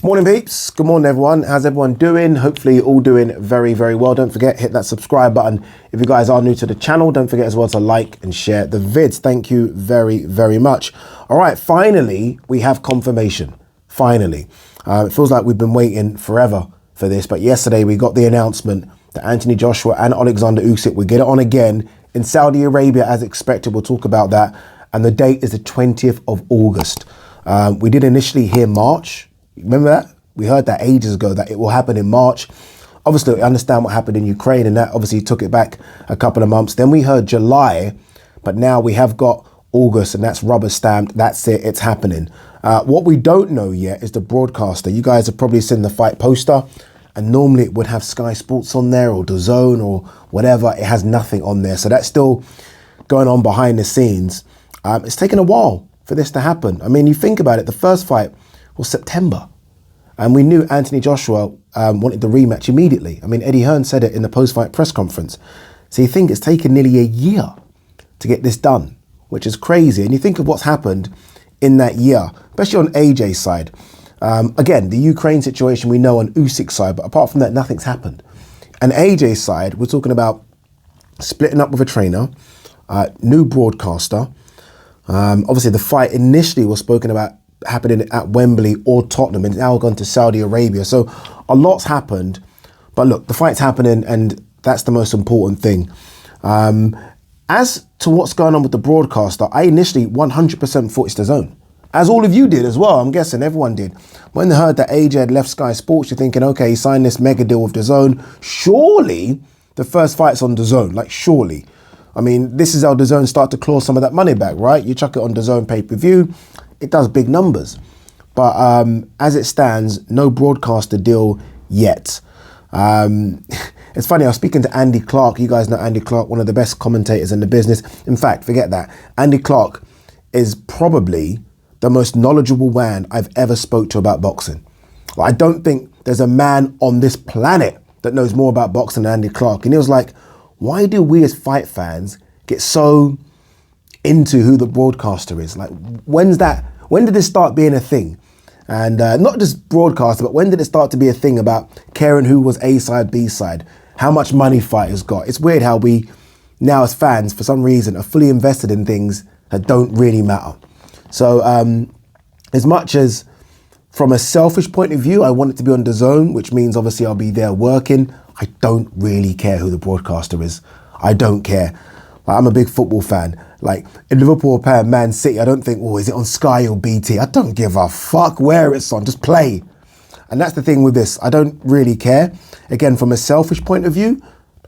Morning peeps, good morning everyone. How's everyone doing? Hopefully all doing very, very well. Don't forget, hit that subscribe button. If you guys are new to the channel, don't forget as well to like and share the vids. Thank you very, very much. All right, finally, we have confirmation. Finally. It feels like we've been waiting forever for this, but yesterday we got the announcement that Anthony Joshua and OLEKSANDR USYK will get it on again in Saudi Arabia as expected. We'll talk about that. And the date is the 20th of August. We did initially hear March. Remember that? We heard that ages ago that it will happen in March. Obviously, we understand what happened in Ukraine and that obviously took it back a couple of months. Then we heard July, but now we have got August and that's rubber stamped. That's it. It's happening. What we don't know yet is the broadcaster. You guys have probably seen the fight poster and normally it would have Sky Sports on there or DAZN or whatever. It has nothing on there. So that's still going on behind the scenes. It's taken a while for this to happen. I mean, you think about it, the first fight was September. And we knew Anthony Joshua wanted the rematch immediately. I mean, Eddie Hearn said it in the post-fight press conference. So you think it's taken nearly a year to get this done, which is crazy. And you think of what's happened in that year, especially on AJ's side. Again, the Ukraine situation we know on Usyk's side, but apart from that, nothing's happened. And AJ's side, we're talking about splitting up with a trainer, new broadcaster. Obviously, the fight initially was spoken about happening at Wembley or Tottenham and it's now gone to Saudi Arabia. So a lot's happened, but look, the fight's happening and that's the most important thing. As to what's going on with the broadcaster, I initially 100% thought it's DAZN, as all of you did as well. I'm guessing everyone did. When they heard that AJ had left Sky Sports, you're thinking, okay, he signed this mega deal with DAZN. Surely the first fight's on DAZN, like surely. I mean, this is how DAZN start to claw some of that money back, right? You chuck it on DAZN pay-per-view, it does big numbers. But as it stands, no broadcaster deal yet. It's funny, I was speaking to Andy Clark. You guys know Andy Clark, one of the best commentators in the business. In fact, forget that. Andy Clark is probably the most knowledgeable man I've ever spoke to about boxing. I don't think there's a man on this planet that knows more about boxing than Andy Clark. And he was like, why do we as fight fans get so into who the broadcaster is? Like, when did this start being a thing? And not just broadcaster, but when did it start to be a thing about caring who was A side, B side, how much money fighters got? It's weird how we now as fans, for some reason, are fully invested in things that don't really matter. So as much as from a selfish point of view, I want it to be on DAZN, which means obviously I'll be there working. I don't really care who the broadcaster is. I don't care. Like, I'm a big football fan. Like in Liverpool playing Man City, I don't think, oh, is it on Sky or BT? I don't give a fuck where it's on, just play. And that's the thing with this. I don't really care. Again, from a selfish point of view,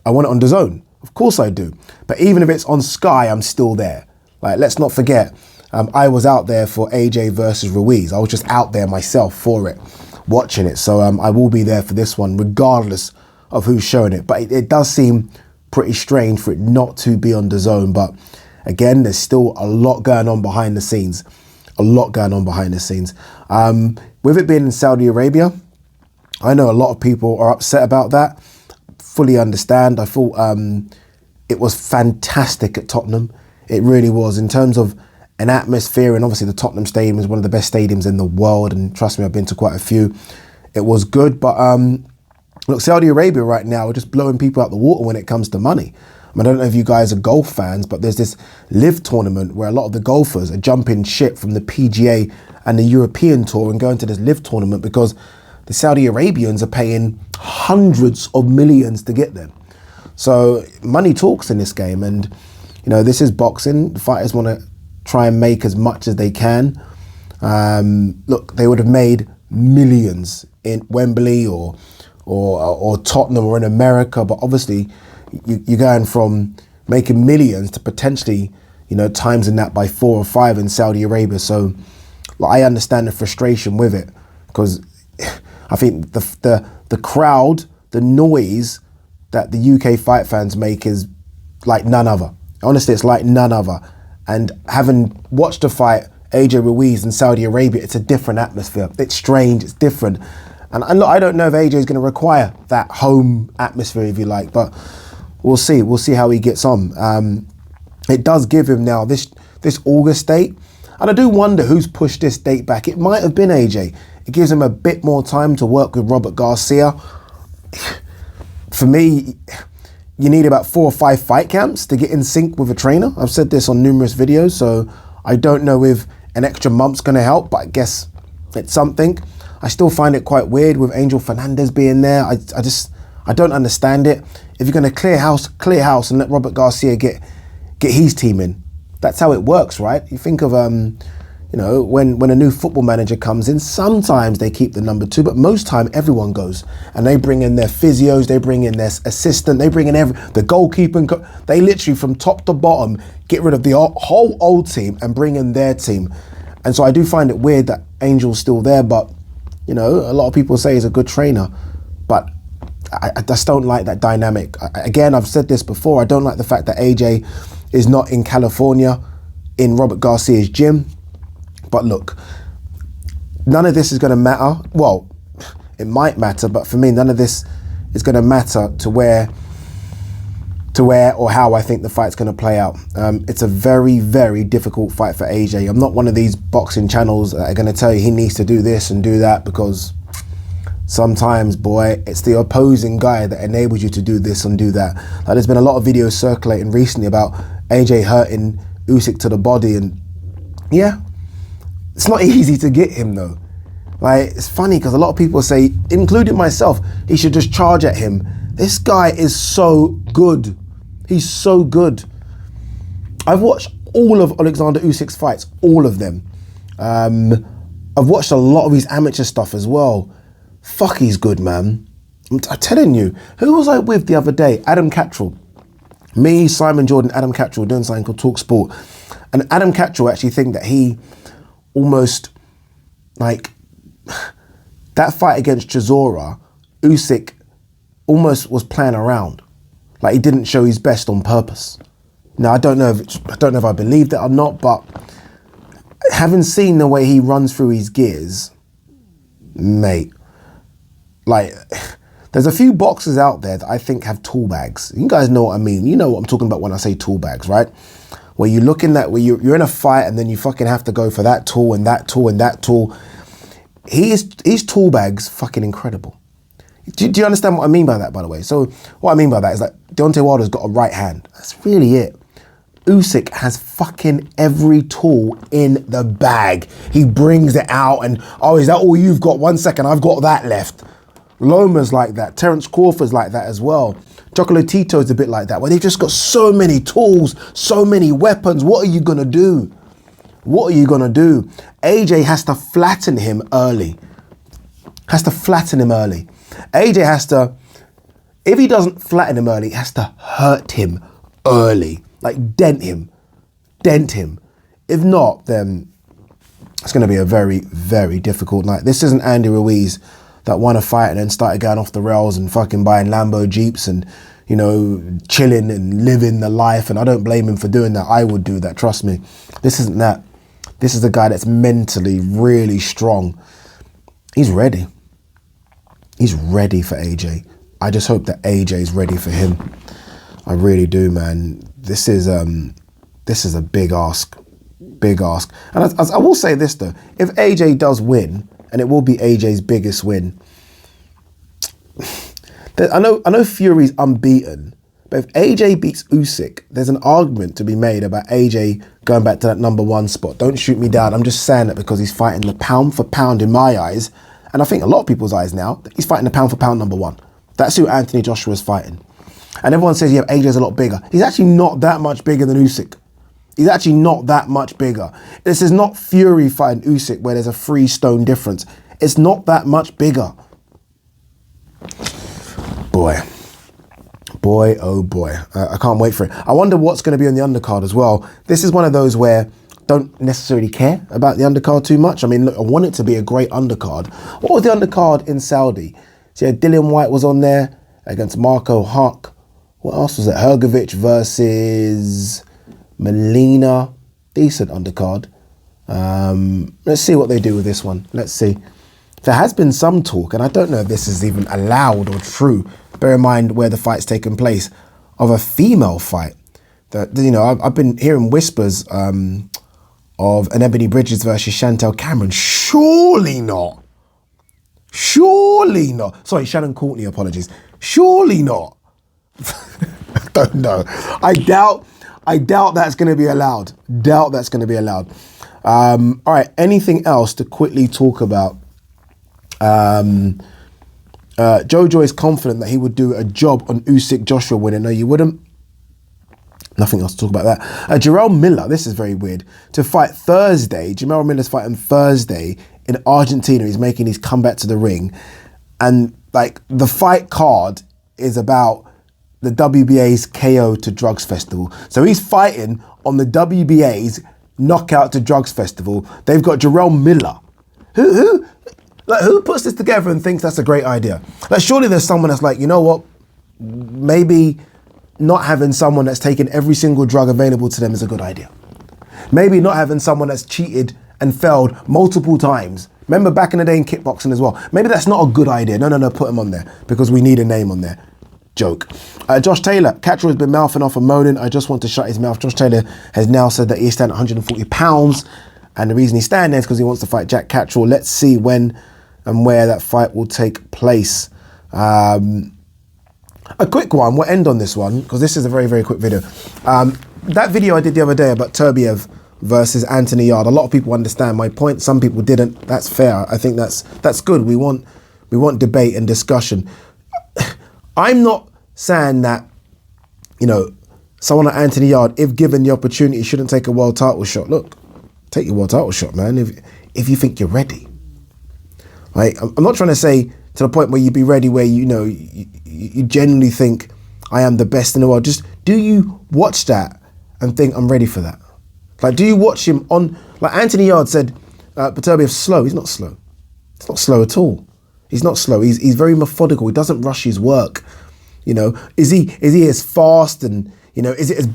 I want it on DAZN. Of course I do. But even if it's on Sky, I'm still there. Like, let's not forget, I was out there for AJ versus Ruiz. I was just out there myself for it, watching it. So I will be there for this one, regardless of who's showing it. But it does seem pretty strange for it not to be on DAZN. But again, there's still a lot going on behind the scenes. A lot going on behind the scenes. With it being in Saudi Arabia, I know a lot of people are upset about that. Fully understand. I thought it was fantastic at Tottenham. It really was, in terms of an atmosphere, and obviously the Tottenham Stadium is one of the best stadiums in the world, and trust me, I've been to quite a few. It was good, but look, Saudi Arabia right now are just blowing people out the water when it comes to money. I don't know if you guys are golf fans, but there's this live tournament where a lot of the golfers are jumping ship from the PGA and the European Tour and going to this live tournament because the Saudi Arabians are paying hundreds of millions to get them. So money talks in this game, and you know, this is boxing. The fighters want to try and make as much as they can. Look, they would have made millions in Wembley or Tottenham or in America, but obviously you're going from making millions to potentially, you know, timesing that by 4 or 5 in Saudi Arabia. So I understand the frustration with it, because I think the crowd, the noise that the UK fight fans make is like none other. Honestly, it's like none other. And having watched a fight, AJ Ruiz in Saudi Arabia, it's a different atmosphere. It's strange, it's different. And look, I don't know if AJ is going to require that home atmosphere, if you like, but we'll see. We'll see how he gets on. It does give him now this August date. And I do wonder who's pushed this date back. It might have been AJ. It gives him a bit more time to work with Robert Garcia. For me, you need about 4 or 5 fight camps to get in sync with a trainer. I've said this on numerous videos, so I don't know if an extra month's going to help, but I guess it's something. I still find it quite weird with Angel Fernandez being there. I don't understand it. If you're going to clear house and let Robert Garcia get his team in. That's how it works, right? You think of, you know, when a new football manager comes in, sometimes they keep the number 2, but most time everyone goes and they bring in their physios, they bring in their assistant, they bring in the goalkeeper. They literally from top to bottom get rid of the whole old team and bring in their team. And so I do find it weird that Angel's still there, but you know, a lot of people say he's a good trainer, but I just don't like that dynamic. Again, I've said this before, I don't like the fact that AJ is not in California in Robert Garcia's gym. But look, none of this is going to matter. Well, it might matter, but for me, none of this is going to matter to where or how I think the fight's going to play out. It's a very, very difficult fight for AJ. I'm not one of these boxing channels that are going to tell you he needs to do this and do that, because sometimes, boy, it's the opposing guy that enables you to do this and do that. Like, there's been a lot of videos circulating recently about AJ hurting Usyk to the body, and yeah, it's not easy to get him though. Like, it's funny because a lot of people say, including myself, he should just charge at him. This guy is so good. He's so good. I've watched all of Alexander Usyk's fights, all of them. I've watched a lot of his amateur stuff as well. Fuck, he's good, man. I'm telling you. Who was I with the other day? Adam Cattrall. Me, Simon Jordan, Adam Cattrall doing something called Talk Sport. And Adam Cattrall actually think that he almost, like, that fight against Chisora, Usyk almost was playing around. Like, he didn't show his best on purpose. Now, I don't know if I believe that or not, but having seen the way he runs through his gears, mate, like, there's a few boxers out there that I think have tool bags. You guys know what I mean. You know what I'm talking about when I say tool bags, right? Where you look in that, where you're in a fight and then you fucking have to go for that tool and that tool and that tool. His tool bag's fucking incredible. Do you understand what I mean by that, by the way? So what I mean by that is that Deontay Wilder's got a right hand. That's really it. Usyk has fucking every tool in the bag. He brings it out and, oh, is that all you've got? 1 second, I've got that left. Loma's like that. Terence Crawford's like that as well. Chocolatito's a bit like that, where they've just got so many tools, so many weapons. What are you going to do? What are you going to do? AJ has to flatten him early. AJ has to, if he doesn't flatten him early, he has to hurt him early. Like, dent him. If not, then it's going to be a very, very difficult night. This isn't Andy Ruiz that won a fight and then started going off the rails and fucking buying Lambo Jeeps and, you know, chilling and living the life. And I don't blame him for doing that. I would do that, trust me. This isn't that. This is a guy that's mentally really strong. He's ready. He's ready for AJ. I just hope that AJ is ready for him. I really do, man. This is a big ask. And I will say this though, if AJ does win, and it will be AJ's biggest win, I know Fury's unbeaten, but if AJ beats Usyk, there's an argument to be made about AJ going back to that #1 spot. Don't shoot me down. I'm just saying that because he's fighting the pound for pound in my eyes, and I think a lot of people's eyes now, he's fighting the pound for pound #1. That's who Anthony Joshua's fighting. And everyone says, yeah, AJ's a lot bigger. He's actually not that much bigger than Usyk. He's actually not that much bigger. This is not Fury fighting Usyk where there's a 3 stone difference. It's not that much bigger. Boy, oh boy. I can't wait for it. I wonder what's going to be on the undercard as well. This is one of those where I don't necessarily care about the undercard too much. I mean, look, I want it to be a great undercard. What was the undercard in Saudi? So yeah, Dillian White was on there against Marco Huck. What else was it? Hergovic versus Molina. Decent undercard. Let's see what they do with this one. Let's see. There has been some talk, and I don't know if this is even allowed or true, bear in mind where the fight's taken place, of a female fight. That, you know, I've been hearing whispers of an Ebony Bridges versus Chantel Cameron. Surely not. Surely not. Sorry, Shannon Courtney, apologies. Surely not. I don't know. I doubt that's going to be allowed. Doubt that's going to be allowed. All right, anything else to quickly talk about? Jojo is confident that he would do a job on Usyk Joshua winner. No, you wouldn't. Nothing else to talk about that. Jarrell Miller, this is very weird, to fight Thursday. Jarrell Miller's fighting Thursday in Argentina. He's making his comeback to the ring. And like the fight card is about the WBA's KO to Drugs Festival. So he's fighting on the WBA's Knockout to Drugs Festival. They've got Jarrell Miller. Who puts this together and thinks that's a great idea? Like surely there's someone that's like, you know what, maybe not having someone that's taken every single drug available to them is a good idea. Maybe not having someone that's cheated and failed multiple times. Remember back in the day in kickboxing as well. Maybe that's not a good idea. No, put him on there because we need a name on there. Joke. Josh Taylor, Catchall has been mouthing off and moaning. I just want to shut his mouth. Josh Taylor has now said that he's standing 140 pounds. And the reason he's standing there is because he wants to fight Jack Catchall. Let's see when and where that fight will take place. A quick one, we'll end on this one because this is a very, very quick video. That video I did the other day about Beterbiev versus Anthony Yarde, a lot of people understand my point, some people didn't. That's fair. I think that's good. We want debate and discussion. I'm not saying that, you know, someone like Anthony Yarde, if given the opportunity, shouldn't take a world title shot. Look, take your world title shot, man, if you think you're ready. Right? I'm not trying to say to the point where you be ready where, you know, you genuinely think I am the best in the world. Just do you watch that and think I'm ready for that? Like, do you watch him on, like Anthony Yarde said, Beterbiev's slow. He's not slow. It's not slow at all. He's not slow. He's very methodical. He doesn't rush his work. You know, is he as fast and, you know, is it as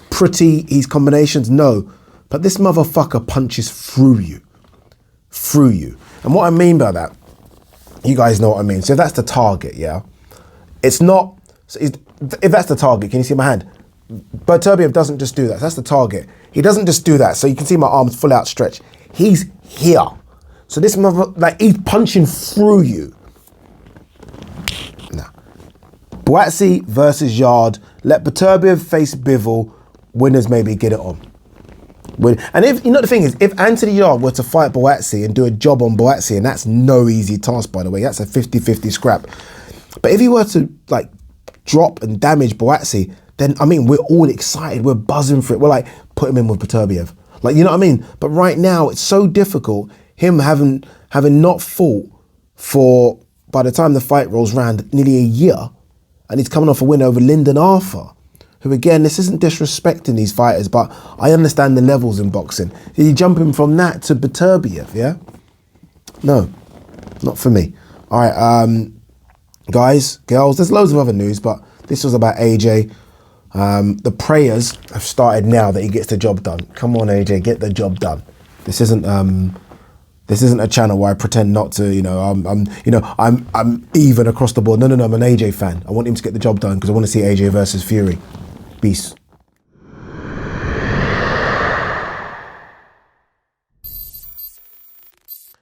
pretty, his combinations? No. But this motherfucker punches through you. Through you. And what I mean by that, you guys know what I mean. So if that's the target, yeah, it's not, if that's the target, can you see my hand? Beterbiev doesn't just do that. That's the target. He doesn't just do that. So you can see my arms full outstretched. He's here. So this mother, like, he's punching through you. Nah. Buatsi versus Yarde. Let Beterbiev face Bivol. Winners maybe get it on. And if, you know, the thing is, if Anthony Yarde were to fight Buatsi and do a job on Buatsi, and that's no easy task, by the way, that's a 50-50 scrap. But if he were to, like, drop and damage Buatsi, then, I mean, we're all excited. We're buzzing for it. We're like, put him in with Beterbiev. Like, you know what I mean? But right now, it's so difficult, him having not fought for, by the time the fight rolls around, nearly a year, and he's coming off a win over Lyndon Arthur, who, again, this isn't disrespecting these fighters, but I understand the levels in boxing. You're jumping from that to Beterbiev, yeah? No, not for me. All right, guys, girls, there's loads of other news, but this was about AJ. The prayers have started now that he gets the job done. Come on, AJ, get the job done. This isn't a channel where I pretend not to, you know, I'm even across the board. No, I'm an AJ fan. I want him to get the job done because I want to see AJ versus Fury. Peace.